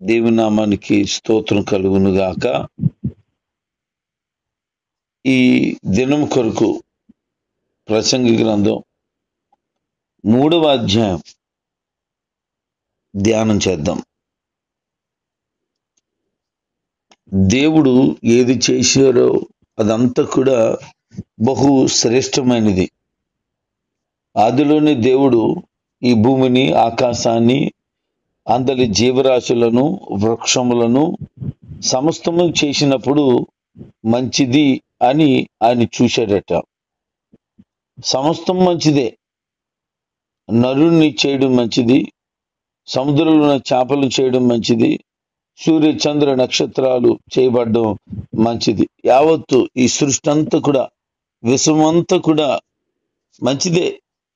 దేవుని నామానికి స్తోత్రం కలుగును గాక. ఈ దినం కొరకు ప్రసంగి గ్రంథం 3వ అధ్యాయం ధ్యానం చేద్దాం. దేవుడు ఏది చేశారో అదంతా కూడా బహు శ్రేష్టమైనది. ఆదిలోనే దేవుడు ఈ భూమిని, ఆకాశాన్ని, అందరి జీవరాశులను, వృక్షములను సమస్తము చేసినప్పుడు మంచిది అని ఆయన చూశాడట. సమస్తం మంచిదే. నరుణ్ణి చేయడం మంచిది, సముద్రంలో ఉన్న చేపలు చేయడం మంచిది, సూర్య చంద్ర నక్షత్రాలు చేయబడడం మంచిది. యావత్తు ఈ సృష్టి అంతా కూడా, విశ్వమంతా కూడా మంచిదే.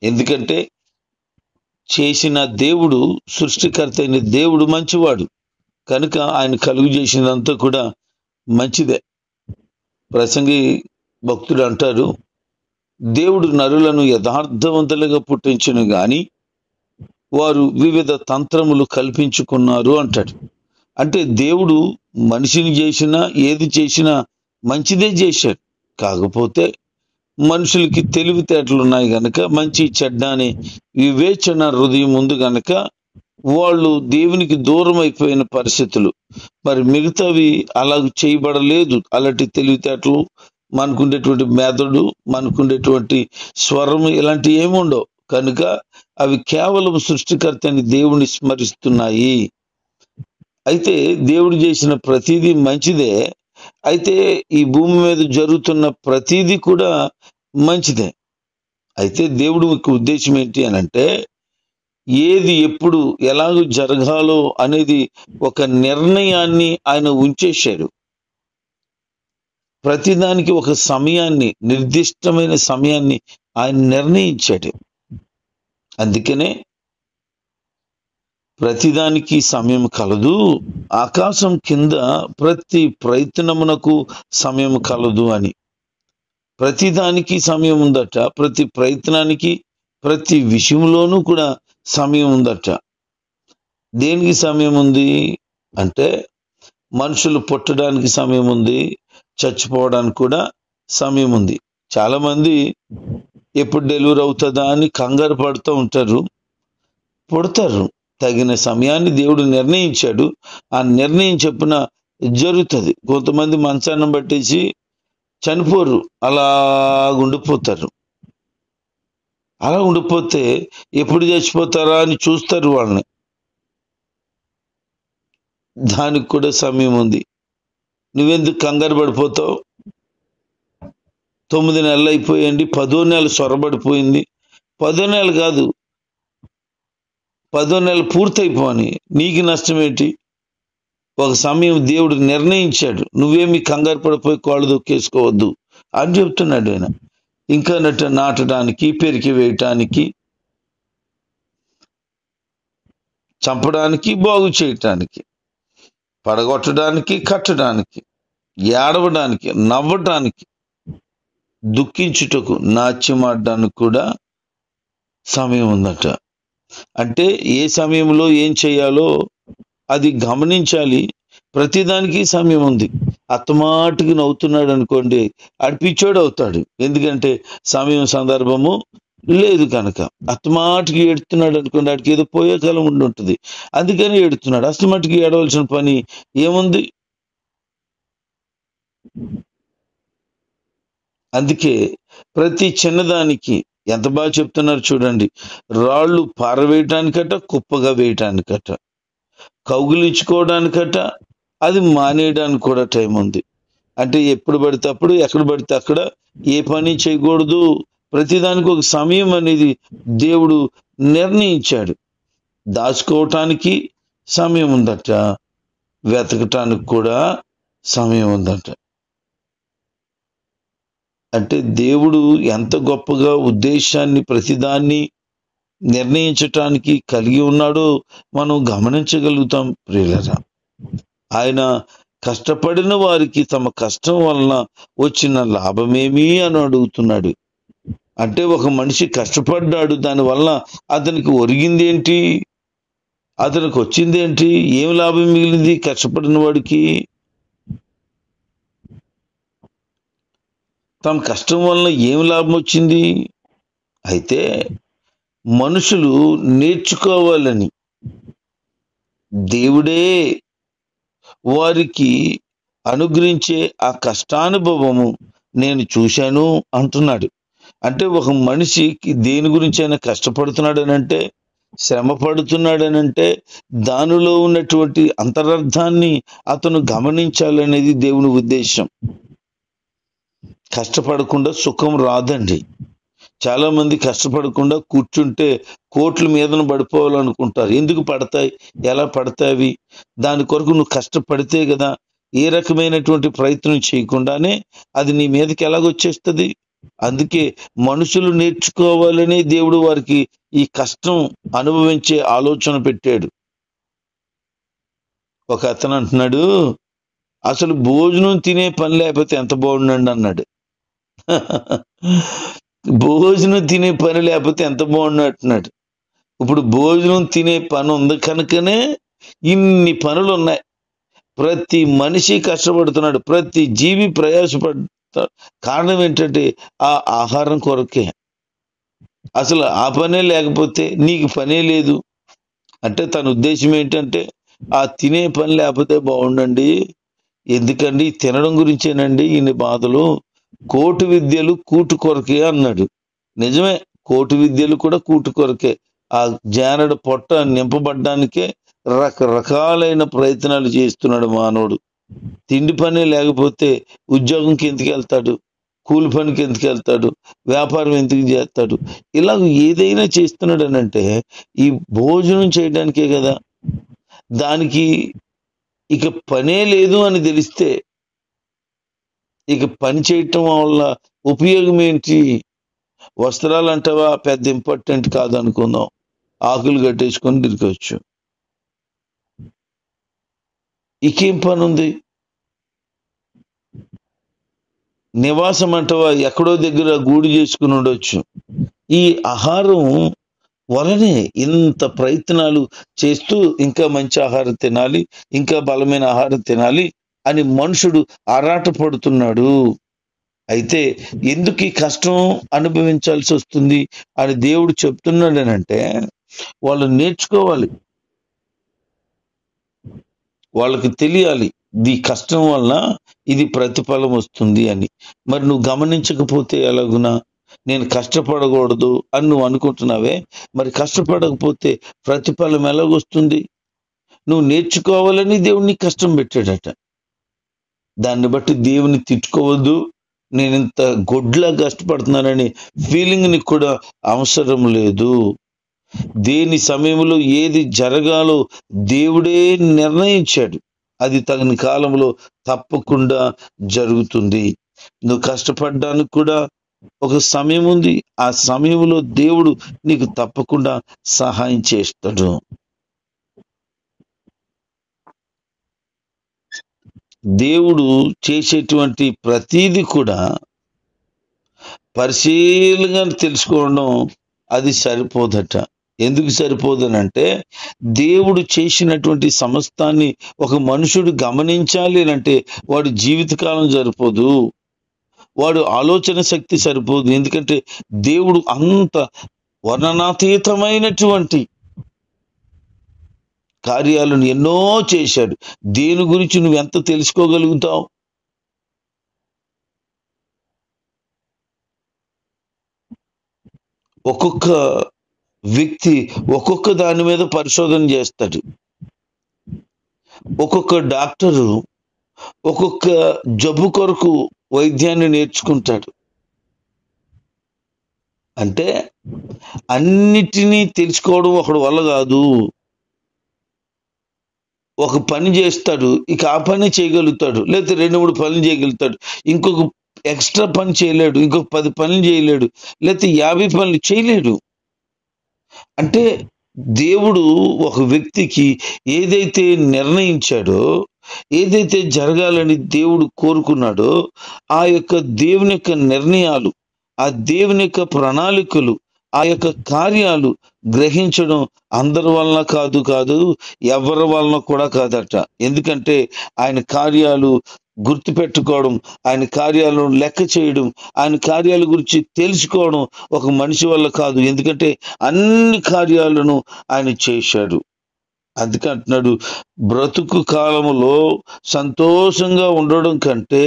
ఎందుకంటే చేసిన దేవుడు, సృష్టికర్త అయిన దేవుడు మంచివాడు కనుక ఆయన కలుగు చేసినంతా కూడా మంచిదే. ప్రసంగి భక్తుడు అంటారు, దేవుడు నరులను యథార్థవంతులుగా పుట్టించును గాని వారు వివిధ తంత్రములు కల్పించుకున్నారు అంటాడు. అంటే దేవుడు మనిషిని చేసినా, ఏది చేసినా మంచిదే చేశాడు. కాకపోతే మనుషులకి తెలివితేటలు ఉన్నాయి గనక, మంచి చెడ్డ అనే వివేచన హృదయం ఉంది గనక వాళ్ళు దేవునికి దూరం అయిపోయిన పరిస్థితులు. మరి మిగతావి అలా చేయబడలేదు. అలాంటి తెలివితేటలు, మనకుండేటువంటి మెదడు, మనకుండేటువంటి స్వరం ఇలాంటివి ఏమి ఉండవు కనుక అవి కేవలం సృష్టికర్త అని దేవుని స్మరిస్తున్నాయి. అయితే దేవుడు చేసిన ప్రతిదీ మంచిదే. అయితే ఈ భూమి మీద జరుగుతున్న ప్రతిదీ కూడా మంచిదే. అయితే దేవుడి యొక్క ఉద్దేశం ఏంటి అని అంటే, ఏది ఎప్పుడు ఎలాగో జరగాలో అనేది ఒక నిర్ణయాన్ని ఆయన ఉంచేశాడు. ప్రతిదానికి ఒక సమయాన్ని, నిర్దిష్టమైన సమయాన్ని ఆయన నిర్ణయించాడు. అందుకనే ప్రతిదానికి సమయం కలదు, ఆకాశం కింద ప్రతి ప్రయత్నమునకు సమయం కలదు అని. ప్రతిదానికి సమయం ఉందట, ప్రతి ప్రయత్నానికి, ప్రతి విషయంలోనూ కూడా సమయం ఉందట. దేనికి సమయం ఉంది అంటే, మనుషులు పుట్టడానికి సమయం ఉంది, చచ్చిపోవడానికి కూడా సమయం ఉంది. చాలా మంది ఎప్పుడు డెలివరీ అవుతుందా అని కంగారు పడుతూ ఉంటారు. పుడతారు. తగిన సమయాన్ని దేవుడు నిర్ణయించాడు. ఆ నిర్ణయం చొప్పున జరుగుతుంది. కొంతమంది మంచాన్ని పట్టేసి చనిపోరు, అలా ఉండిపోతారు. అలా ఉండిపోతే ఎప్పుడు చచ్చిపోతారా అని చూస్తారు వాళ్ళని. దానికి కూడా సమయం ఉంది. నువ్వెందుకు కంగారు పడిపోతావు? 9 నెలలు అయిపోయింది, 10వ నెల సొరబడిపోయింది. 10వ నెల కాదు, 10వ నెల పూర్తయిపోని, నీకు నష్టం ఏంటి? ఒక సమయం దేవుడు నిర్ణయించాడు. నువ్వేమి కంగారు పడిపోయి కాళ్ళు దొక్కేసుకోవద్దు అని చెప్తున్నాడు ఆయన. ఇంకా నాటడానికి, పెరికి వేయటానికి, చంపడానికి, బాగు చేయటానికి, పడగొట్టడానికి, కట్టడానికి, ఏడవడానికి, నవ్వడానికి, దుఃఖించుటకు, నాట్యమాడడానికి కూడా సమయం ఉందట. అంటే ఏ సమయంలో ఏం చేయాలో అది గమనించాలి. ప్రతిదానికి సమయం ఉంది. అత్తమాటికి నవ్వుతున్నాడు అనుకోండి, పిచ్చోడు అవుతాడు. ఎందుకంటే సమయం, సందర్భము లేదు కనుక. అత్తమాటికి ఏడుతున్నాడు అనుకోండి, ఆడికి ఏదో పోయే కాలం ఉండి ఉంటుంది, అందుకని ఏడుతున్నాడు. అస్తమాటికి ఏడవలసిన పని ఏముంది? అందుకే ప్రతి చిన్నదానికి ఎంత బాగా చెప్తున్నారు చూడండి. రాళ్ళు పారవేయటానికట, కుప్పగా వేయటానికట, కౌగులించుకోవడానికట, అది మానేయడానికి కూడా టైం ఉంది. అంటే ఎప్పుడు పడితే అప్పుడు, ఎక్కడ పడితే అక్కడ ఏ పని చేయకూడదు. ప్రతిదానికి ఒక సమయం అనేది దేవుడు నిర్ణయించాడు. దాచుకోవటానికి సమయం ఉందట, వెతకటానికి కూడా సమయం ఉందట. అంటే దేవుడు ఎంత గొప్పగా ఉద్దేశాన్ని, ప్రతిదాన్ని నిర్ణయించటానికి కలిగి ఉన్నాడో మనం గమనించగలుగుతాం ప్రియులారా. ఆయన కష్టపడిన వారికి తమ కష్టం వలన వచ్చిన లాభమేమి అని అడుగుతున్నాడు. అంటే ఒక మనిషి కష్టపడ్డాడు, దానివల్ల అతనికి ఒరిగింది ఏంటి? అతనికి వచ్చింది ఏంటి? ఏం లాభం మిగిలింది కష్టపడిన వాడికి? తమ కష్టం వలన ఏం లాభం వచ్చింది? అయితే మనుషులు నేర్చుకోవాలని దేవుడే వారికి అనుగ్రహించే ఆ కష్టానుభవము నేను చూశాను అంటున్నాడు. అంటే ఒక మనిషికి దేని గురించి అయినా కష్టపడుతున్నాడనంటే, శ్రమ పడుతున్నాడనంటే దానిలో ఉన్నటువంటి అంతరార్థాన్ని అతను గమనించాలనేది దేవుని ఉద్దేశం. కష్టపడకుండా సుఖం రాదండి. చాలా మంది కష్టపడకుండా కూర్చుంటే కోట్ల మీదన పడిపోవాలనుకుంటారు. ఎందుకు పడతాయి? ఎలా పడతాయి? దాని కొరకు నువ్వు కష్టపడితే కదా. ఏ రకమైనటువంటి ప్రయత్నం చేయకుండానే అది నీ మీదకి ఎలాగొచ్చేస్తుంది? అందుకే మనుషులు నేర్చుకోవాలని దేవుడు వారికి ఈ కష్టం అనుభవించే ఆలోచన పెట్టాడు. ఒక అతను అంటున్నాడు, అసలు భోజనం తినే పని లేకపోతే ఎంత బాగుండండి అన్నాడు. భోజనం తినే పని లేకపోతే ఎంత బాగుండంటున్నాడు. ఇప్పుడు భోజనం తినే పని ఉంది కనుకనే ఇన్ని పనులు ఉన్నాయి. ప్రతి మనిషి కష్టపడుతున్నాడు, ప్రతి జీవి ప్రయాసపడతాడు. కారణం ఏంటంటే ఆ ఆహారం కొరకే. అసలు ఆ పనే లేకపోతే నీకు పనే లేదు అంటే తన ఉద్దేశం ఏంటంటే ఆ తినే పని లేకపోతే బాగుండండి. ఎందుకండి తినడం గురించేనండి ఇన్ని బాధలు. కోటి విద్యలు కూటు కొరకే అన్నాడు. నిజమే, కోటి విద్యలు కూడా కూటు కొరకే. ఆ జానడు పొట్ట నింపబడ్డానికే రకరకాలైన ప్రయత్నాలు చేస్తున్నాడు మానవుడు. తిండి పని లేకపోతే ఉద్యోగంకి ఎందుకు వెళ్తాడు? కూలి పనికి ఎందుకు వెళ్తాడు? వ్యాపారం ఎందుకు చేస్తాడు? ఇలా ఏదైనా చేస్తున్నాడు అని అంటే ఈ భోజనం చేయడానికే కదా. దానికి ఇక పనే లేదు అని తెలిస్తే ఇక పని చేయటం వల్ల ఉపయోగం ఏంటి? వస్త్రాలు అంటావా పెద్ద ఇంపార్టెంట్ కాదు అనుకుందాం, ఆకులు కట్టేసుకొని తిరగవచ్చు. ఇకేం పని ఉంది? నివాసం అంటావా ఎక్కడో దగ్గర గూడు చేసుకుని ఉండొచ్చు. ఈ ఆహారం వలనే ఇంత ప్రయత్నాలు చేస్తూ ఇంకా మంచి ఆహారం తినాలి, ఇంకా బలమైన ఆహారం తినాలి అని మనుషుడు ఆరాటపడుతున్నాడు. అయితే ఎందుకు ఈ కష్టం అనుభవించాల్సి వస్తుంది అని దేవుడు చెప్తున్నాడనంటే వాళ్ళు నేర్చుకోవాలి, వాళ్ళకి తెలియాలి ఈ కష్టం వలన ఇది ప్రతిఫలం వస్తుంది అని. మరి నువ్వు గమనించకపోతే ఎలాగునా? నేను కష్టపడకూడదు అని నువ్వు అనుకుంటున్నావే, మరి కష్టపడకపోతే ప్రతిఫలం ఎలాగొస్తుంది? నువ్వు నేర్చుకోవాలని దేవుడిని కష్టం పెట్టాడట. దాన్ని బట్టి దేవుని తిట్టుకోవద్దు. నేను ఇంత గొడ్లా కష్టపడుతున్నానని ఫీలింగ్ నీకు కూడా అవసరం లేదు. దేని సమయంలో ఏది జరగాలో దేవుడే నిర్ణయించాడు. అది తగిన కాలంలో తప్పకుండా జరుగుతుంది. నువ్వు కష్టపడడానికి కూడా ఒక సమయం ఉంది. ఆ సమయంలో దేవుడు నీకు తప్పకుండా సహాయం చేస్తాడు. దేవుడు చేసేటువంటి ప్రతీది కూడా పరిశీలనగా తెలుసుకోవడం అది సరిపోదట. ఎందుకు సరిపోదనంటే దేవుడు చేసినటువంటి సమస్తాన్ని ఒక మనుషుడు గమనించాలి అంటే వాడి జీవితకాలం సరిపోదు, వాడు ఆలోచన శక్తి సరిపోదు. ఎందుకంటే దేవుడు అంత వర్ణనాతీతమైనటువంటి కార్యాలను ఎన్నో చేశాడు. దేని గురించి నువ్వు ఎంత తెలుసుకోగలుగుతావు? ఒక్కొక్క వ్యక్తి ఒక్కొక్క దాని మీద పరిశోధన చేస్తాడు. ఒక్కొక్క డాక్టరు ఒక్కొక్క జబ్బు కొరకు వైద్యాన్ని నేర్చుకుంటాడు. అంటే అన్నిటినీ తెలుసుకోవడం ఒకడి వల్ల కాదు. ఒక పని చేస్తాడు, ఇక ఆ పని చేయగలుగుతాడు, లేకపోతే 2-3 పనులు చేయగలుగుతాడు. ఇంకొక ఎక్స్ట్రా పని చేయలేడు, ఇంకొక 10 పనులు చేయలేడు, లేకపోతే 50 పనులు చేయలేడు. అంటే దేవుడు ఒక వ్యక్తికి ఏదైతే నిర్ణయించాడో, ఏదైతే జరగాలని దేవుడు కోరుకున్నాడో ఆ యొక్క దేవుని యొక్క నిర్ణయాలు, ఆ దేవుని యొక్క ప్రణాళికలు, ఆ యొక్క కార్యాలు గ్రహించడం అందరి వలన కాదు, ఎవరి వలన కూడా కాదట. ఎందుకంటే ఆయన కార్యాలు గుర్తుపెట్టుకోవడం, ఆయన కార్యాలను లెక్క చేయడం, ఆయన కార్యాల గురించి తెలుసుకోవడం ఒక మనిషి వల్ల కాదు. ఎందుకంటే అన్ని కార్యాలను ఆయన చేశాడు. అందుకే అంటున్నాడు, బ్రతుకు కాలములో సంతోషంగా ఉండడం కంటే,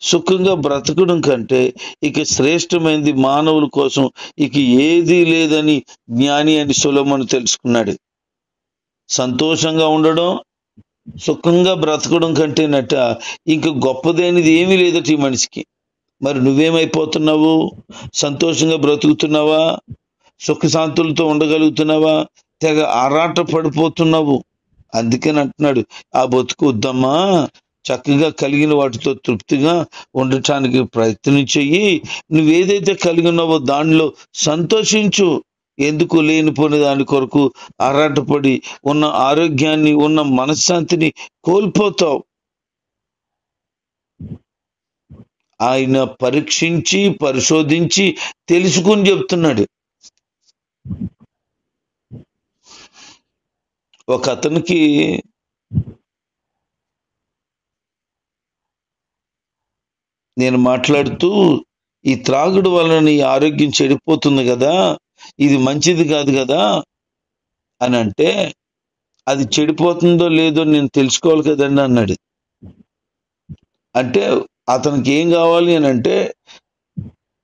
సుఖంగా బ్రతకడం కంటే ఇక శ్రేష్టమైనది మానవుల కోసం ఇక ఏదీ లేదని జ్ఞాని అని సొలొమోను తెలుసుకున్నాడు. సంతోషంగా ఉండడం, సుఖంగా బ్రతకడం కంటేనట ఇంక గొప్పదైనది ఏమీ లేదట ఈ మనిషికి. మరి నువ్వేమైపోతున్నావు? సంతోషంగా బ్రతుకుతున్నావా? సుఖశాంతులతో ఉండగలుగుతున్నావా? తెగ ఆరాట పడిపోతున్నావు. అందుకని అంటున్నాడు, ఆ బతుకు వద్దమ్మా, చక్కగా కలిగిన వాటితో తృప్తిగా ఉండటానికి ప్రయత్నం చెయ్యి. నువ్వేదైతే కలిగి ఉన్నావో దానిలో సంతోషించు. ఎందుకు లేనిపోయిన దాని కొరకు ఆరాటపడి ఉన్న ఆరోగ్యాన్ని, ఉన్న మనశ్శాంతిని కోల్పోతావు. ఆయన పరీక్షించి పరిశోధించి తెలుసుకుని చెప్తున్నాడు. ఒక అతనికి నేను మాట్లాడుతూ, ఈ త్రాగుడు వలన నీ ఆరోగ్యం చెడిపోతుంది కదా, ఇది మంచిది కాదు కదా అని అంటే, అది చెడిపోతుందో లేదో నేను తెలుసుకోవాలి కదండి అన్నాడు. అంటే అతనికి ఏం కావాలి అని అంటే,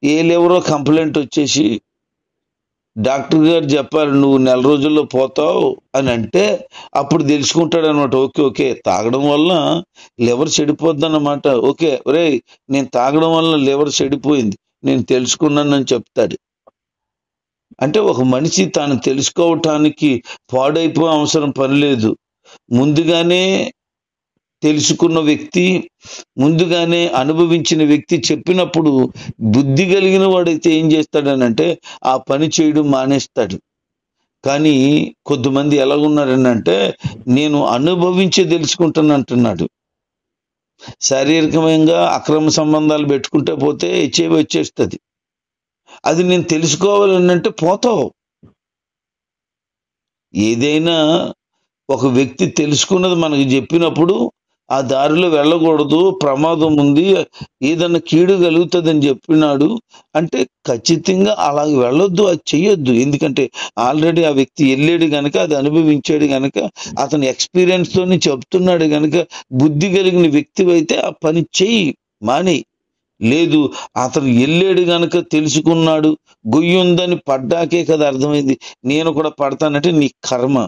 ఏ లెవరో కంప్లైంట్ వచ్చేసి డాక్టర్ గారు చెప్పారు నువ్వు 4 రోజుల్లో పోతావు అని అంటే అప్పుడు తెలుసుకుంటాడు అనమాట. ఓకే, తాగడం వల్ల లివర్ చెడిపోద్ది అన్నమాట. ఓకే, ఒరే నేను తాగడం వల్ల లివర్ చెడిపోయింది, నేను తెలుసుకున్నానని చెప్తాడు. అంటే ఒక మనిషి తాను తెలుసుకోవటానికి పాడైపోయే అవసరం పని లేదు. ముందుగానే తెలుసుకున్న వ్యక్తి, ముందుగానే అనుభవించిన వ్యక్తి చెప్పినప్పుడు బుద్ధి కలిగిన వాడైతే ఏం చేస్తాడనంటే ఆ పని చేయడం మానేస్తాడు. కానీ కొద్దిమంది ఎలాగున్నారనంటే, నేను అనుభవించి తెలుసుకుంటాను అంటున్నాడు. శారీరకంగా అక్రమ సంబంధాలు పెట్టుకుంటే పోతే హెచ్ఐవి వచ్చేస్తుంది. అది నేను తెలుసుకోవాలనంటే పోతావు. ఏదైనా ఒక వ్యక్తి తెలుసుకున్నది మనకు చెప్పినప్పుడు ఆ దారిలో వెళ్ళకూడదు, ప్రమాదం ఉంది, ఏదన్నా కీడు కలుగుతుందని చెప్పినాడు అంటే ఖచ్చితంగా అలాగ వెళ్ళొద్దు, అది చెయ్యొద్దు. ఎందుకంటే ఆల్రెడీ ఆ వ్యక్తి వెళ్ళాడు కనుక, అది అనుభవించాడు కనుక, అతని ఎక్స్పీరియన్స్ తోని చెప్తున్నాడు కనుక, బుద్ధి కలిగిన వ్యక్తి అయితే ఆ పని చెయ్యి, మాని. లేదు, అతను వెళ్ళాడు గనక తెలుసుకున్నాడు, గొయ్యి ఉందని పడ్డాకే కదా అర్థమైంది, నేను కూడా పడతానంటే నీ కర్మ.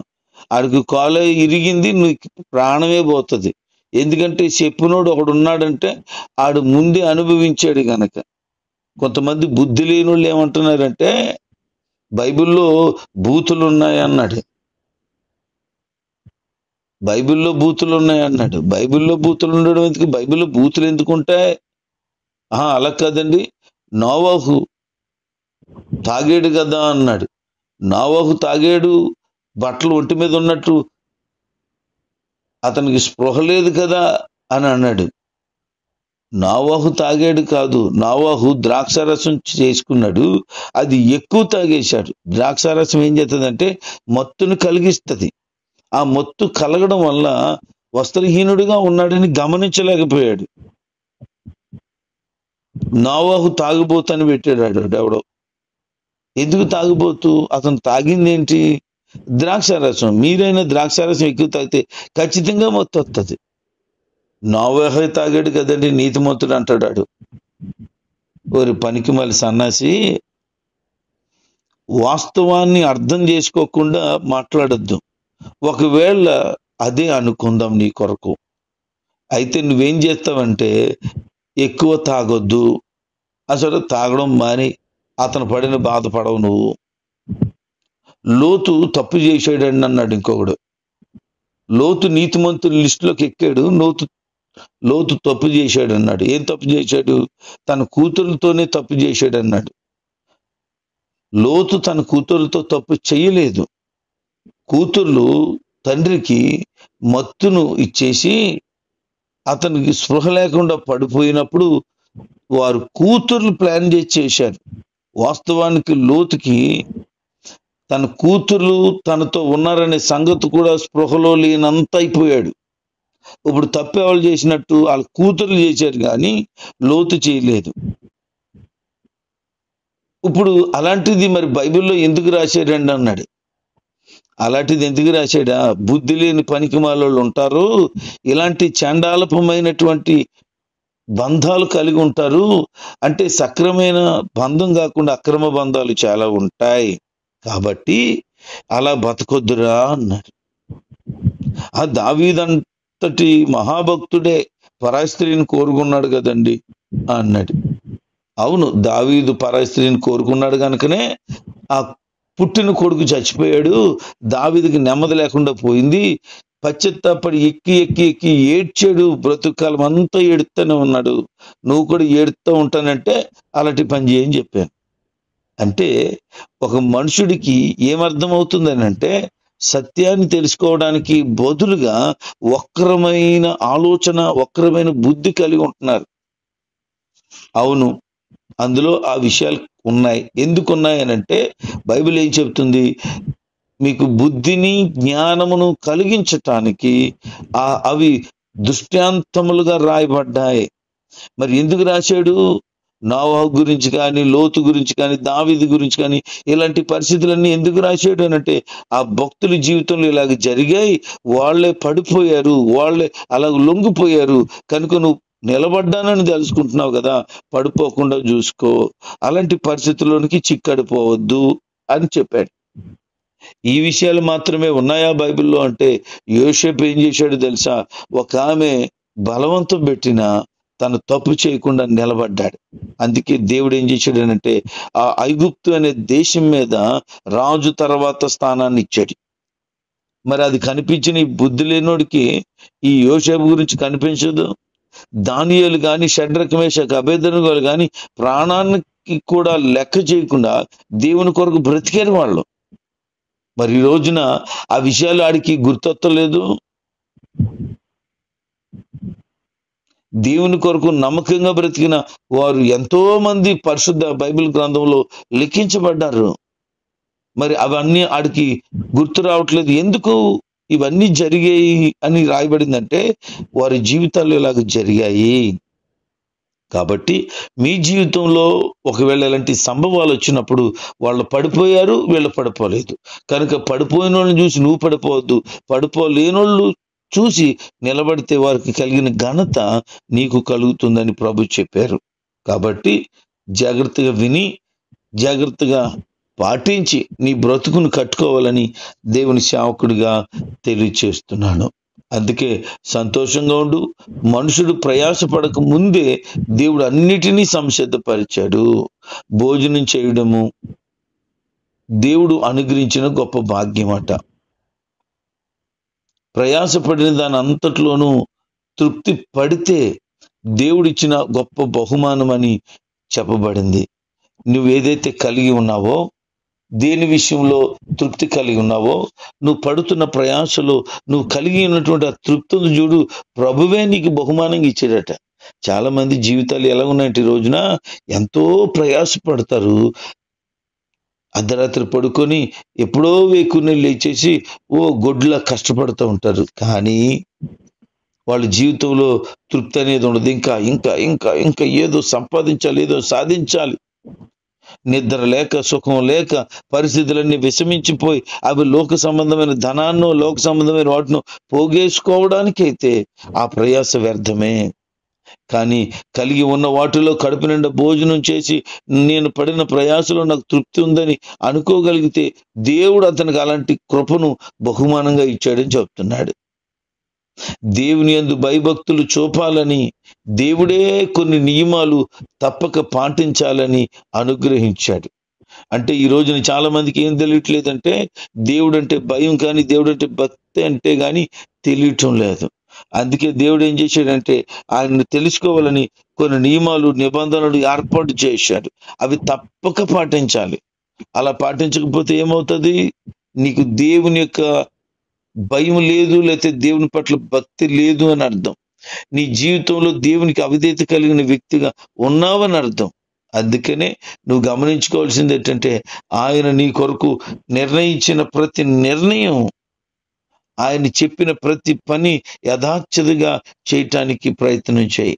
ఆడికి కాలు ఇరిగింది, నీకు ప్రాణమే పోతుంది. ఎందుకంటే చెప్పినోడు ఒకడు ఉన్నాడంటే ఆడు ముందే అనుభవించాడు గనక. కొంతమంది బుద్ధి లేని వాళ్ళు ఏమంటున్నారంటే బైబిల్లో బూతులు ఉన్నాయన్నాడు. బైబిల్లో బూతులు ఉన్నాయన్నాడు. బైబిల్లో బూతులు ఉండడం ఎందుకు? బైబిల్లో బూతులు ఎందుకు ఉంటాయి? అలా కాదండి, నోవహు తాగాడు కదా అన్నాడు. నోవహు తాగాడు, బట్టలు ఒంటి మీద ఉన్నట్టు అతనికి స్పృహ లేదు కదా అని అన్నాడు. నోవహు తాగాడు కాదు, నోవహు ద్రాక్షారసం చేసుకున్నాడు, అది ఎక్కువ తాగేశాడు. ద్రాక్షారసం ఏం చేస్తుందంటే మత్తును కలిగిస్తుంది. ఆ మత్తు కలగడం వల్ల వస్త్రహీనుడిగా ఉన్నాడని గమనించలేకపోయాడు. నోవహు తాగుబోతని పెట్టాడు ఎవడో. ఎందుకు తాగుబోతు? అతను తాగింది ఏంటి? ద్రాక్షారసం. మీరైనా ద్రాక్షారసం ఎక్కువ తాగితే ఖచ్చితంగా మత్తు వస్తుంది. నోవహు తాగాడు కదండి, నీతిమంతుడు అంటాడు. ఓరి పనికి మళ్ళీ సన్నాసి, వాస్తవాన్ని అర్థం చేసుకోకుండా మాట్లాడద్దు. ఒకవేళ అదే అనుకుందాం నీ కొరకు, అయితే నువ్వేం చేస్తావంటే ఎక్కువ తాగొద్దు, అసలు తాగడం మాని, అతను పడిన బాధపడవు నువ్వు. లోతు తప్పు చేశాడండి అన్నాడు ఇంకొకడు. లోతు నీతిమంతుల లిస్టులోకి ఎక్కాడు, లోతు తప్పు చేశాడు అన్నాడు. ఏం తప్పు చేశాడు? తన కూతురుతోనే తప్పు చేశాడు అన్నాడు. లోతు తన కూతురుతో తప్పు చేయలేదు. కూతుర్లు తండ్రికి మత్తును ఇచ్చేసి అతనికి స్పృహ లేకుండా పడిపోయినప్పుడు వారు కూతుర్లు ప్లాన్ చేసి చేశారు. వాస్తవానికి లోతుకి తన కూతురు తనతో ఉన్నారనే సంగతి కూడా స్పృహలో లేనంత అయిపోయాడు. ఇప్పుడు తప్పెవరు చేసినట్టు? వాళ్ళ కూతురు చేశారు కానీ లోతు చేయలేదు. ఇప్పుడు అలాంటిది మరి బైబిల్లో ఎందుకు రాశాడండి అన్నాడు. అలాంటిది ఎందుకు రాశాడా? బుద్ధి లేని పనికిమాలోళ్ళు ఉంటారు, ఇలాంటి చండాలపమైనటువంటి బంధాలు కలిగి ఉంటారు. అంటే సక్రమైన బంధం కాకుండా అక్రమ బంధాలు చాలా ఉంటాయి, కాబట్టి అలా బతకొద్దురా అన్నాడు. ఆ దావీదంతటి మహాభక్తుడే పరాయి స్త్రీని కోరుకున్నాడు కదండి అన్నాడు. అవును, దావీదు పరాయి స్త్రీని కోరుకున్నాడు కనుకనే ఆ పుట్టిన కొడుకు చచ్చిపోయాడు. దావీదుకి నెమ్మది లేకుండా పోయింది. పశ్చాత్తాపడి ఎక్కి ఎక్కి ఎక్కి ఏడ్చాడు. బ్రతుకాలం అంతా ఏడుస్తూనే ఉన్నాడు. నువ్వు కూడా ఏడుస్తూ ఉంటానంటే అలాంటి పని చేయని చెప్పాను. అంటే ఒక మనుషుడికి ఏమర్థమవుతుందని అంటే, సత్యాన్ని తెలుసుకోవడానికి బదులుగా వక్రమైన ఆలోచన, వక్రమైన బుద్ధి కలిగి ఉంటున్నారు. అవును, అందులో ఆ విషయాలు ఉన్నాయి. ఎందుకు ఉన్నాయనంటే బైబిల్ ఏం చెప్తుంది? మీకు బుద్ధిని జ్ఞానమును కలిగించటానికి అవి దృష్టాంతములుగా రాయబడ్డాయి. మరి ఎందుకు రాశాడు? నోవహు గురించి కానీ, లోతు గురించి కానీ, దావీదు గురించి కానీ ఇలాంటి పరిస్థితులన్నీ ఎందుకు రాశాడు అనంటే, ఆ భక్తుల జీవితంలో ఇలాగ జరిగాయి, వాళ్ళే పడిపోయారు, వాళ్ళే అలాగ లొంగిపోయారు కనుక నువ్వు నిలబడ్డానని తెలుసుకుంటున్నావు కదా, పడిపోకుండా చూసుకో, అలాంటి పరిస్థితుల్లోనికి చిక్కడిపోవద్దు అని చెప్పాడు. ఈ విషయాలు మాత్రమే ఉన్నాయా బైబిల్లో అంటే, యోసేపు ఏం చేశాడు తెలుసా? ఒక ఆమె బలవంతం పెట్టినా తను తప్పు చేయకుండా నిలబడ్డాడు. అందుకే దేవుడు ఏం చేశాడనంటే, ఆ ఐగుప్తు అనే దేశం మీద రాజు తర్వాత స్థానాన్ని ఇచ్చాడు. మరి అది కనిపించిన ఈ బుద్ధి లేనోడికి ఈ యోసేపు గురించి కనిపించదు. దానియేలు కానీ, షడ్రక్ మేషక్ అబేద్నెగోలు కానీ ప్రాణానికి కూడా లెక్క చేయకుండా దేవుని కొరకు బ్రతికారు వాళ్ళు. మరి ఈ రోజున ఆ విషయాలు ఆడికి గుర్తొత్తలేదు. దేవుని కొరకు నమ్మకంగా బ్రతికిన వారు ఎంతో మంది పరిశుద్ధ బైబిల్ గ్రంథంలో లిఖించబడ్డారు. మరి అవన్నీ ఆడికి గుర్తు రావట్లేదు. ఎందుకు ఇవన్నీ జరిగాయి అని రాయబడిందంటే, వారి జీవితాల్లో ఇలాగ జరిగాయి. కాబట్టి మీ జీవితంలో ఒకవేళ ఇలాంటి సంభవాలు వచ్చినప్పుడు వాళ్ళు పడిపోయారు, వీళ్ళు పడిపోలేదు కనుక పడిపోయిన వాళ్ళని చూసి నువ్వు పడిపోవద్దు. పడిపోలేనోళ్ళు చూసి నిలబడితే వారికి కలిగిన ఘనత నీకు కలుగుతుందని ప్రభు చెప్పారు. కాబట్టి జాగ్రత్తగా విని, జాగ్రత్తగా పాటించి నీ బ్రతుకును కట్టుకోవాలని దేవుని సేవకుడిగా తెలియచేస్తున్నాను. అందుకే సంతోషంగా ఉండు. మనుషుడు ప్రయాసపడక ముందే దేవుడు అన్నిటినీ సంసిద్ధపరిచాడు. భోజనం చేయడము దేవుడు అనుగ్రహించిన గొప్ప భాగ్యమట. ప్రయాసపడిన దాని అంతట్లోనూ తృప్తి పడితే దేవుడిచ్చిన గొప్ప బహుమానం అని చెప్పబడింది. నువ్వేదైతే కలిగి ఉన్నావో, దేని విషయంలో తృప్తి కలిగి ఉన్నావో, నువ్వు పడుతున్న ప్రయాసలో నువ్వు కలిగి ఉన్నటువంటి ఆ తృప్తిని చూడు, ప్రభువే నీకు బహుమానంగా ఇచ్చాడట. చాలా మంది జీవితాలు ఎలా ఉన్నాయంటే ఈ రోజున ఎంతో ప్రయాసపడతారు, అర్ధరాత్రి పడుకొని ఎప్పుడో వేకుని లేచేసి గొడ్లా కష్టపడుతూ ఉంటారు. కానీ వాళ్ళ జీవితంలో తృప్తి అనేది ఉండదు. ఇంకా ఇంకా ఇంకా ఇంకా ఏదో సంపాదించాలి, ఏదో సాధించాలి. నిద్ర లేక, సుఖం లేక, పరిస్థితులన్నీ విషమించిపోయి అవి లోక సంబంధమైన ధనాన్నో, లోక సంబంధమైన వాటిను పోగేసుకోవడానికైతే ఆ ప్రయాస వ్యర్థమే. కానీ కలిగి ఉన్న వాటిలో కడుపు నిండా భోజనం చేసి నేను పడిన ప్రయాసలో నాకు తృప్తి ఉందని అనుకోగలిగితే దేవుడు అతనికి అలాంటి కృపను బహుమానంగా ఇచ్చాడని చెప్తున్నాడు. దేవుని యందు భయభక్తులు చూపాలని దేవుడే కొన్ని నియమాలు తప్పక పాటించాలని అనుగ్రహించాడు. అంటే ఈ రోజున చాలా మందికి ఏం తెలియట్లేదంటే, దేవుడు అంటే భయం కానీ, దేవుడు అంటే భక్తి అంటే కానీ తెలియటం లేదు. అందుకే దేవుడు ఏం చేశాడంటే, ఆయన్ని తెలుసుకోవాలని కొన్ని నియమాలు, నిబంధనలు ఏర్పాటు చేశాడు. అవి తప్పక పాటించాలి. అలా పాటించకపోతే ఏమవుతుంది? నీకు దేవుని యొక్క భయం లేదు, లేకపోతే దేవుని పట్ల భక్తి లేదు అని అర్థం. నీ జీవితంలో దేవునికి అవిధేయత కలిగిన వ్యక్తిగా ఉన్నావని అర్థం. అందుకనే నువ్వు గమనించుకోవాల్సింది ఏంటంటే, ఆయన నీ కొరకు నిర్ణయించిన ప్రతి నిర్ణయం, ఆయన చెప్పిన ప్రతి పని యథార్థతగా చేయటానికి ప్రయత్నం చేయి.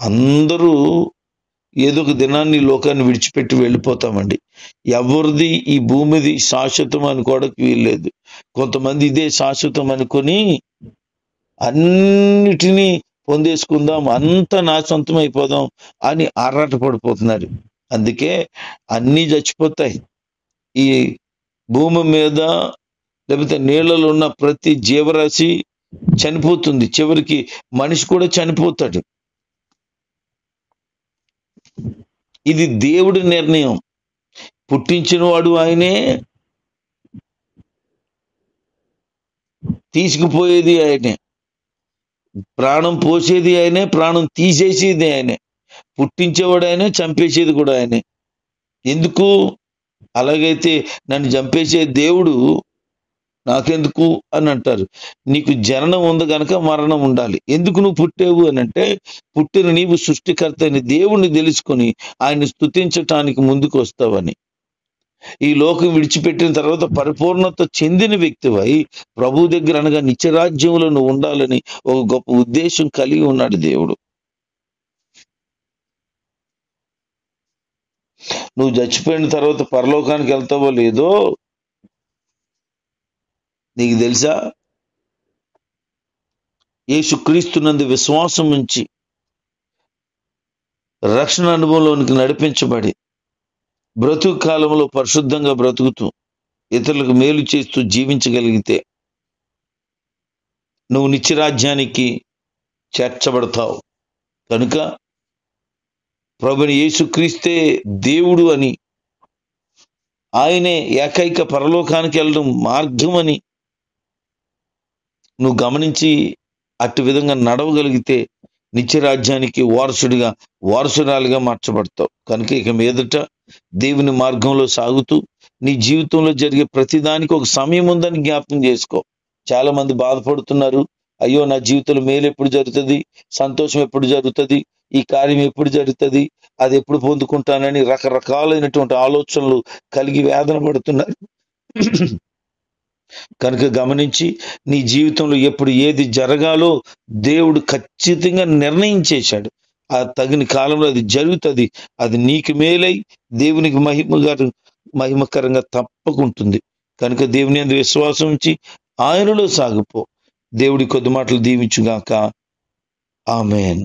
అందరూ ఏదో ఒక దినాన్ని లోకాన్ని విడిచిపెట్టి వెళ్ళిపోతామండి. ఎవరిది ఈ భూమిది శాశ్వతం అనుకోవడానికి వీల్లేదు. కొంతమంది ఇదే శాశ్వతం అనుకొని అన్నిటినీ పొందేసుకుందాం, అంతా నా సొంతం అయిపోదాం అని ఆరాట పడిపోతున్నారు. అందుకే అన్నీ చచ్చిపోతాయి. ఈ భూమి మీద లేకపోతే నీళ్ళలో ఉన్న ప్రతి జీవరాశి చనిపోతుంది. చివరికి మనిషి కూడా చనిపోతాడు. ఇది దేవుడి నిర్ణయం. పుట్టించిన వాడు ఆయనే, తీసుకుపోయేది ఆయనే, ప్రాణం పోసేది ఆయనే, ప్రాణం తీసేసేది ఆయనే, పుట్టించేవాడు ఆయనే, చంపేసేది కూడా ఆయనే. ఎందుకు? అలాగైతే నన్ను చంపేసే దేవుడు నాకెందుకు అని అంటారు. నీకు జననం ఉంది కనుక మరణం ఉండాలి. ఎందుకు నువ్వు పుట్టావు అని అంటే, పుట్టిన నీవు సృష్టికర్త అని దేవుణ్ణి తెలుసుకొని ఆయన స్తుతించటానికి ముందుకు వస్తావని. ఈ లోకం విడిచిపెట్టిన తర్వాత పరిపూర్ణత చెందిన వ్యక్తివై ప్రభు దగ్గర అనగా నిత్యరాజ్యంలో నువ్వు ఉండాలని ఒక గొప్ప ఉద్దేశం కలిగి ఉన్నాడు దేవుడు. నువ్వు చచ్చిపోయిన తర్వాత పరలోకానికి వెళ్తావో లేదో నీకు తెలుసా? యేసుక్రీస్తునందు విశ్వాసం ఉంచి రక్షణ అనుభవంలోనికి నడిపించబడి బ్రతుకు కాలంలో పరిశుద్ధంగా బ్రతుకుతూ ఇతరులకు మేలు చేస్తూ జీవించగలిగితే నువ్వు నిత్యరాజ్యానికి చేర్చబడతావు. కనుక ప్రభుని యేసుక్రీస్తే దేవుడు అని, ఆయనే ఏకైక పరలోకానికి వెళ్ళడం మార్గం అని నువ్వు గమనించి అటు విధంగా నడవగలిగితే నిత్యరాజ్యానికి వారసుడిగా, వారసురాలుగా మార్చబడతావు. కనుక ఇక మీదట దేవుని మార్గంలో సాగుతూ నీ జీవితంలో జరిగే ప్రతిదానికి ఒక సమయం ఉందని జ్ఞాపకం చేసుకో. చాలా మంది బాధపడుతున్నారు, అయ్యో నా జీవితంలో మేలు ఎప్పుడు జరుగుతుంది, సంతోషం ఎప్పుడు జరుగుతుంది, ఈ కార్యం ఎప్పుడు జరుగుతుంది, అది ఎప్పుడు పొందుకుంటానని రకరకాలైనటువంటి ఆలోచనలు కలిగి వేదన పడుతున్నారు. కనుక గమనించి నీ జీవితంలో ఎప్పుడు ఏది జరగాలో దేవుడు ఖచ్చితంగా నిర్ణయించేశాడు. ఆ తగిన కాలంలో అది జరుగుతుంది. అది నీకు మేలై దేవునికి మహిమకరంగా తప్పకుంటుంది. కనుక దేవుని యందు విశ్వాసం ఉంచి ఆయనలో సాగిపో. దేవుడి కొద్ది మాటలు దీవించుగాక. ఆమేన్.